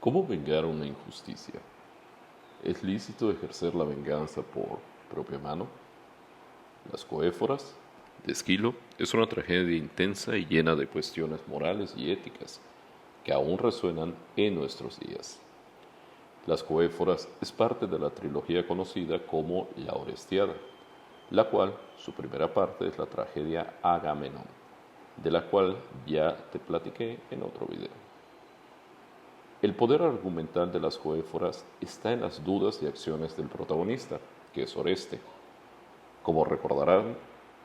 ¿Cómo vengar una injusticia? ¿Es lícito ejercer la venganza por propia mano? Las coéforas de Esquilo es una tragedia intensa y llena de cuestiones morales y éticas que aún resuenan en nuestros días. Las coéforas es parte de la trilogía conocida como La Orestiada, la cual su primera parte es la tragedia Agamenón, de la cual ya te platiqué en otro video. El poder argumental de las coéforas está en las dudas y acciones del protagonista, que es Oreste. Como recordarán,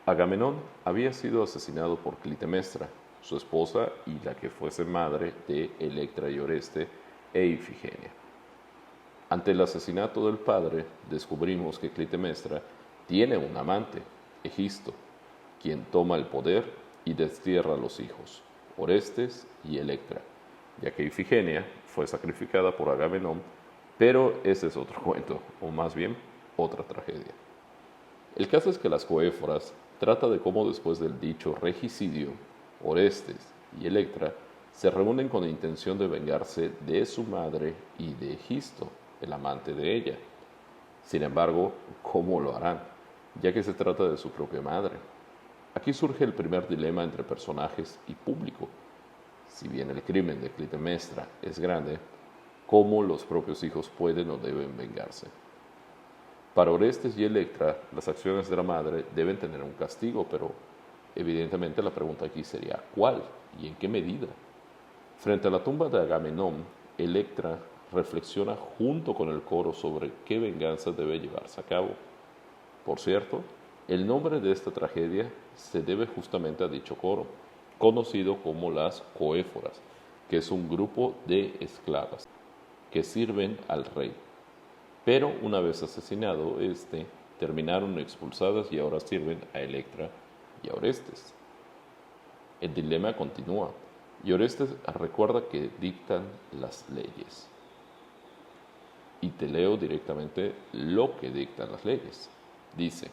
Agamenón había sido asesinado por Clitemnestra, su esposa y la que fuese madre de Electra y Oreste e Ifigenia. Ante el asesinato del padre, descubrimos que Clitemnestra tiene un amante, Egisto, quien toma el poder y destierra a los hijos, Orestes y Electra, ya que Ifigenia fue sacrificada por Agamenón, pero ese es otro cuento, o más bien otra tragedia. El caso es que las coéforas trata de cómo después del dicho regicidio, Orestes y Electra se reúnen con la intención de vengarse de su madre y de Egisto, el amante de ella. Sin embargo, ¿cómo lo harán? Ya que se trata de su propia madre. Aquí surge el primer dilema entre personajes y público. Si bien el crimen de Clitemnestra es grande, ¿cómo los propios hijos pueden o deben vengarse? Para Orestes y Electra, las acciones de la madre deben tener un castigo, pero evidentemente la pregunta aquí sería ¿cuál y en qué medida? Frente a la tumba de Agamenón, Electra reflexiona junto con el coro sobre qué venganza debe llevarse a cabo. Por cierto, el nombre de esta tragedia se debe justamente a dicho coro, conocido como las coéforas, que es un grupo de esclavas que sirven al rey. Pero una vez asesinado terminaron expulsadas y ahora sirven a Electra y a Orestes. El dilema continúa y Orestes recuerda que dictan las leyes. Y te leo directamente lo que dictan las leyes. Dice: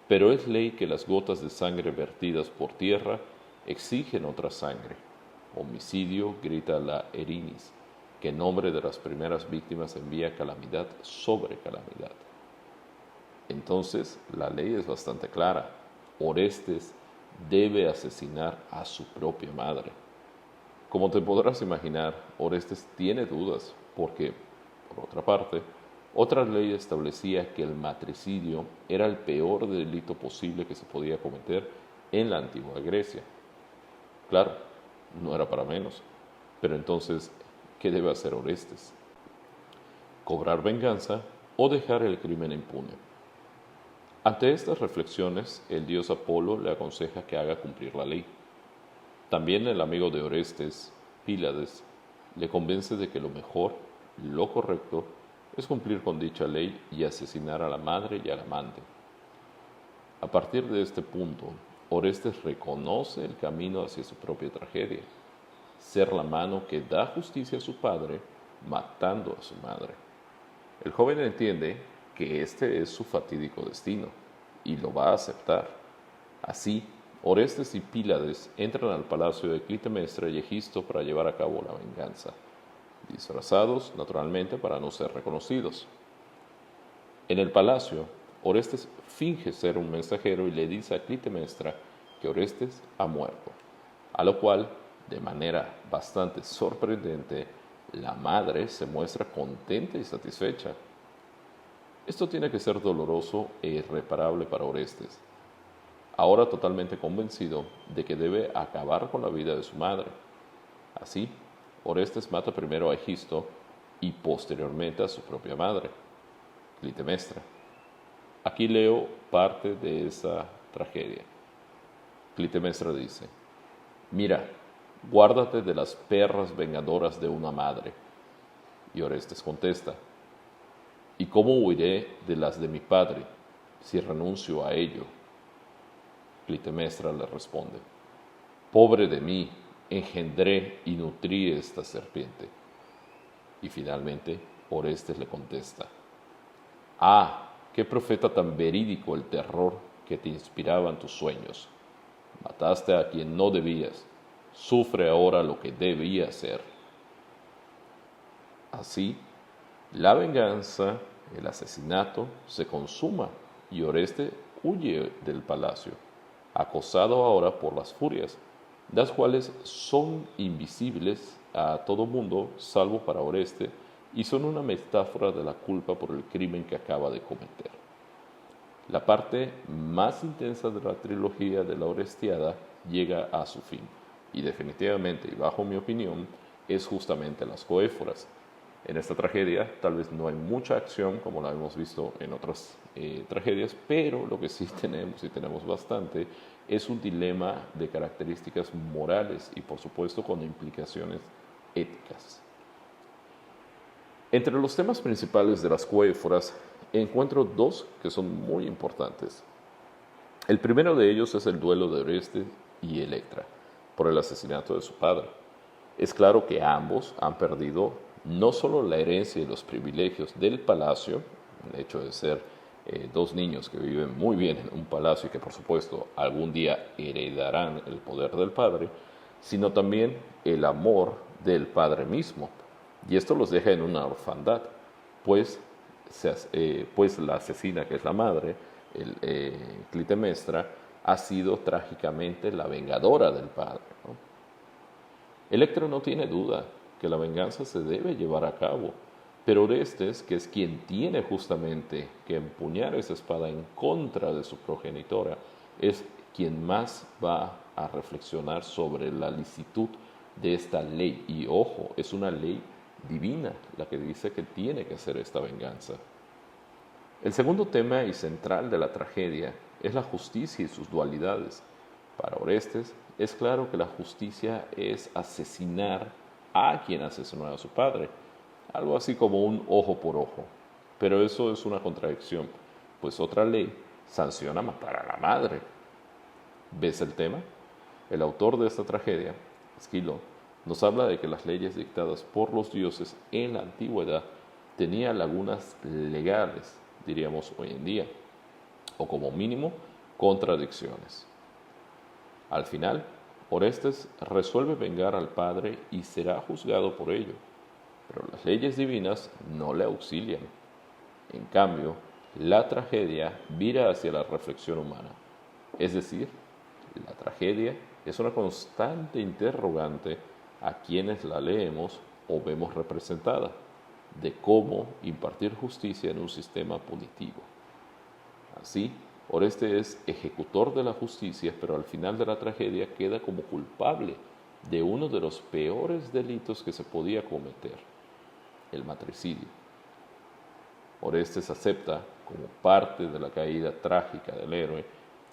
pero es ley que las gotas de sangre vertidas por tierra exigen otra sangre. Homicidio, grita la Erinis, que en nombre de las primeras víctimas envía calamidad sobre calamidad. Entonces, la ley es bastante clara. Orestes debe asesinar a su propia madre. Como te podrás imaginar, Orestes tiene dudas porque, por otra parte, otra ley establecía que el matricidio era el peor delito posible que se podía cometer en la antigua Grecia. Claro, no era para menos. Pero entonces, ¿qué debe hacer Orestes? ¿Cobrar venganza o dejar el crimen impune? Ante estas reflexiones, el dios Apolo le aconseja que haga cumplir la ley. También el amigo de Orestes, Pílades, le convence de que lo mejor, lo correcto, es cumplir con dicha ley y asesinar a la madre y al amante. A partir de este punto, Orestes reconoce el camino hacia su propia tragedia, ser la mano que da justicia a su padre, matando a su madre. El joven entiende que este es su fatídico destino y lo va a aceptar. Así, Orestes y Pílades entran al palacio de Clitemnestra y Egisto para llevar a cabo la venganza, disfrazados naturalmente para no ser reconocidos. En el palacio, Orestes finge ser un mensajero y le dice a Clitemnestra que Orestes ha muerto, a lo cual, de manera bastante sorprendente, la madre se muestra contenta y satisfecha. Esto tiene que ser doloroso e irreparable para Orestes, ahora totalmente convencido de que debe acabar con la vida de su madre. Así, Orestes mata primero a Egisto y posteriormente a su propia madre, Clitemnestra. Aquí leo parte de esa tragedia. Clitemnestra dice: mira, guárdate de las perras vengadoras de una madre. Y Orestes contesta: ¿y cómo huiré de las de mi padre si renuncio a ello? Clitemnestra le responde: pobre de mí, engendré y nutrí esta serpiente. Y finalmente Orestes le contesta: ah, qué profeta tan verídico el terror que te inspiraban tus sueños. Mataste a quien no debías, sufre ahora lo que debía ser. Así, la venganza, el asesinato, se consuma y Oreste huye del palacio, acosado ahora por las furias, las cuales son invisibles a todo mundo salvo para Oreste y son una metáfora de la culpa por el crimen que acaba de cometer. La parte más intensa de la trilogía de la Orestiada llega a su fin y definitivamente, y bajo mi opinión, es justamente las Coéforas. En esta tragedia tal vez no hay mucha acción como la hemos visto en otras tragedias, pero lo que sí tenemos y tenemos bastante es un dilema de características morales y por supuesto con implicaciones éticas. Entre los temas principales de las Coéforas encuentro dos que son muy importantes. El primero de ellos es el duelo de Oreste y Electra por el asesinato de su padre. Es claro que ambos han perdido no solo la herencia y los privilegios del palacio, el hecho de ser dos niños que viven muy bien en un palacio y que por supuesto algún día heredarán el poder del padre, sino también el amor del padre mismo. Y esto los deja en una orfandad, pues, pues la asesina, que es la madre, Clitemnestra, ha sido trágicamente la vengadora del padre, ¿no? Electra no tiene duda que la venganza se debe llevar a cabo, pero Orestes, que es quien tiene justamente que empuñar esa espada en contra de su progenitora, es quien más va a reflexionar sobre la licitud de esta ley. Y ojo, es una ley divina la que dice que tiene que ser esta venganza. El segundo tema y central de la tragedia es la justicia y sus dualidades. Para Orestes es claro que la justicia es asesinar a quien asesinó a su padre, algo así como un ojo por ojo. Pero eso es una contradicción, pues otra ley sanciona matar a la madre. ¿Ves el tema? El autor de esta tragedia, Esquilo, nos habla de que las leyes dictadas por los dioses en la antigüedad tenían lagunas legales, diríamos hoy en día, o como mínimo, contradicciones. Al final, Orestes resuelve vengar al padre y será juzgado por ello, pero las leyes divinas no le auxilian. En cambio, la tragedia vira hacia la reflexión humana, es decir, la tragedia es una constante interrogante a quienes la leemos o vemos representada, de cómo impartir justicia en un sistema punitivo. Así, Oreste es ejecutor de la justicia, pero al final de la tragedia queda como culpable de uno de los peores delitos que se podía cometer, el matricidio. Orestes acepta, como parte de la caída trágica del héroe,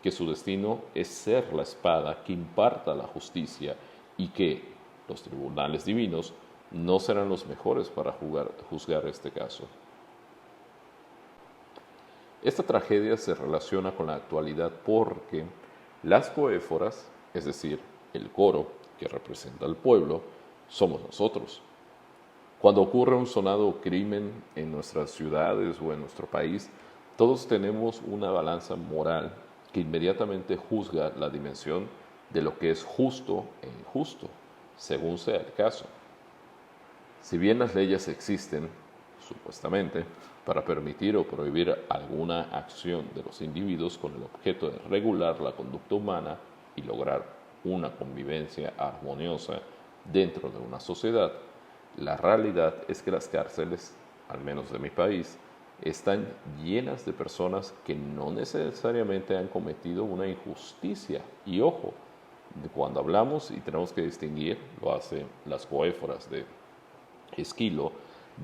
que su destino es ser la espada que imparta la justicia y que los tribunales divinos no serán los mejores para juzgar este caso. Esta tragedia se relaciona con la actualidad porque las coéforas, es decir, el coro que representa al pueblo, somos nosotros. Cuando ocurre un sonado crimen en nuestras ciudades o en nuestro país, todos tenemos una balanza moral que inmediatamente juzga la dimensión de lo que es justo e injusto, según sea el caso. Si bien las leyes existen, supuestamente, para permitir o prohibir alguna acción de los individuos con el objeto de regular la conducta humana y lograr una convivencia armoniosa dentro de una sociedad, la realidad es que las cárceles, al menos de mi país, están llenas de personas que no necesariamente han cometido una injusticia. Y ojo, cuando hablamos y tenemos que distinguir, lo hacen las coéforas de Esquilo,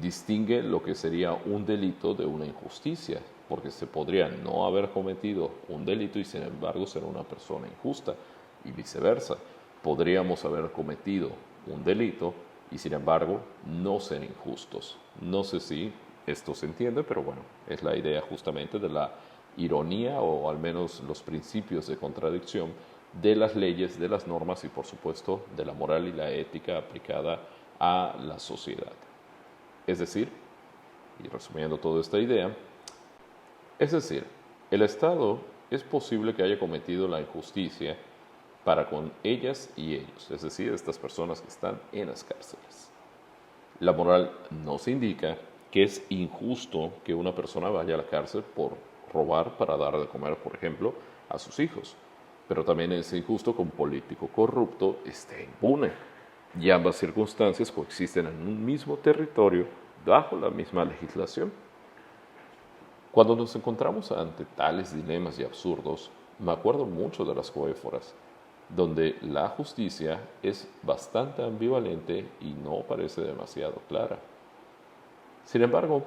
distingue lo que sería un delito de una injusticia, porque se podría no haber cometido un delito y sin embargo ser una persona injusta, y viceversa. Podríamos haber cometido un delito y sin embargo no ser injustos. No sé si esto se entiende, pero bueno, es la idea justamente de la ironía o al menos los principios de contradicción de las leyes, de las normas y por supuesto de la moral y la ética aplicada a la sociedad. Es decir, y resumiendo toda esta idea, es decir, el Estado es posible que haya cometido la injusticia para con ellas y ellos, es decir, estas personas que están en las cárceles. La moral nos indica que es injusto que una persona vaya a la cárcel por robar para dar de comer, por ejemplo, a sus hijos. Pero también es injusto que un político corrupto esté impune. Y ambas circunstancias coexisten en un mismo territorio bajo la misma legislación. Cuando nos encontramos ante tales dilemas y absurdos, me acuerdo mucho de las coéforas, donde la justicia es bastante ambivalente y no parece demasiado clara. Sin embargo,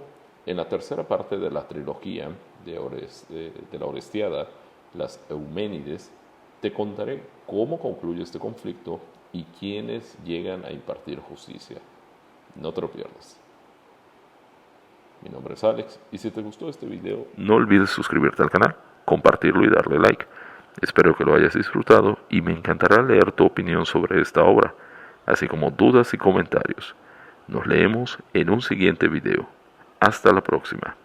en la tercera parte de la trilogía de la Orestiada, las Euménides, te contaré cómo concluye este conflicto y quiénes llegan a impartir justicia. No te lo pierdas. Mi nombre es Alex y si te gustó este video, no olvides suscribirte al canal, compartirlo y darle like. Espero que lo hayas disfrutado y me encantará leer tu opinión sobre esta obra, así como dudas y comentarios. Nos leemos en un siguiente video. Hasta la próxima.